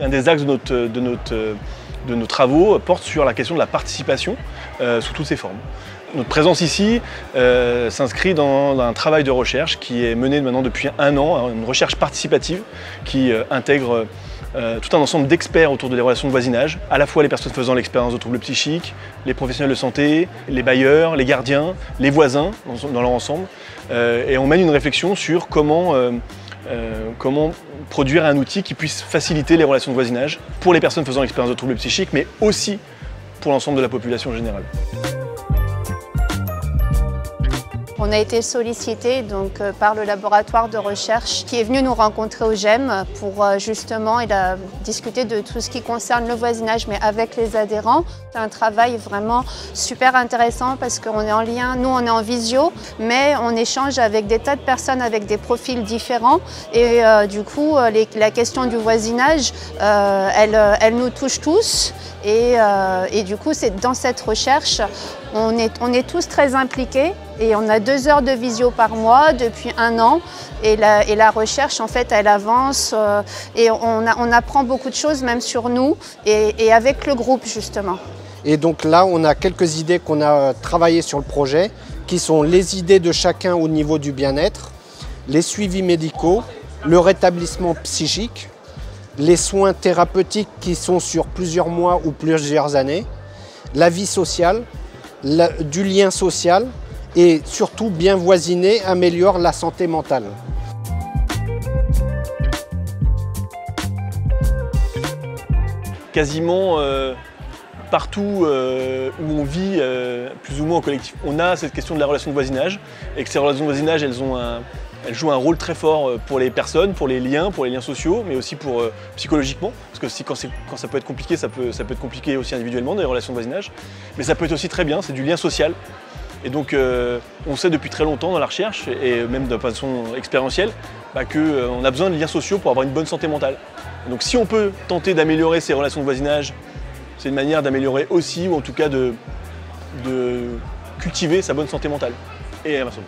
Un des axes de nos travaux porte sur la question de la participation sous toutes ses formes. Notre présence ici s'inscrit dans un travail de recherche qui est mené maintenant depuis 1 an, une recherche participative qui intègre tout un ensemble d'experts autour des relations de voisinage, à la fois les personnes faisant l'expérience de troubles psychiques, les professionnels de santé, les bailleurs, les gardiens, les voisins dans leur ensemble. Et on mène une réflexion sur comment produire un outil qui puisse faciliter les relations de voisinage pour les personnes faisant l'expérience de troubles psychiques, mais aussi pour l'ensemble de la population générale. On a été sollicité par le laboratoire de recherche qui est venu nous rencontrer au GEM pour justement discuter de tout ce qui concerne le voisinage mais avec les adhérents. C'est un travail vraiment super intéressant parce qu'on est en lien, nous on est en visio, mais on échange avec des tas de personnes avec des profils différents et du coup la question du voisinage, elle nous touche tous et du coup c'est dans cette recherche, on est tous très impliqués. Et on a 2 heures de visio par mois depuis 1 an. Et la recherche, en fait, elle avance et on apprend beaucoup de choses, même sur nous et avec le groupe, justement. Et donc là, on a quelques idées qu'on a travaillées sur le projet, qui sont les idées de chacun au niveau du bien-être, les suivis médicaux, le rétablissement psychique, les soins thérapeutiques qui sont sur plusieurs mois ou plusieurs années, la vie sociale, du lien social, et surtout bien voisiner améliore la santé mentale. Quasiment partout où on vit plus ou moins en collectif, on a cette question de la relation de voisinage et que ces relations de voisinage, elles jouent un rôle très fort pour les personnes, pour les liens sociaux, mais aussi pour psychologiquement, parce que quand ça peut être compliqué, ça peut être compliqué aussi individuellement dans les relations de voisinage, mais ça peut être aussi très bien, c'est du lien social. Et donc on sait depuis très longtemps dans la recherche, et même de façon expérientielle, qu'on a besoin de liens sociaux pour avoir une bonne santé mentale. Donc si on peut tenter d'améliorer ces relations de voisinage, c'est une manière d'améliorer aussi, ou en tout cas de cultiver sa bonne santé mentale et inversement.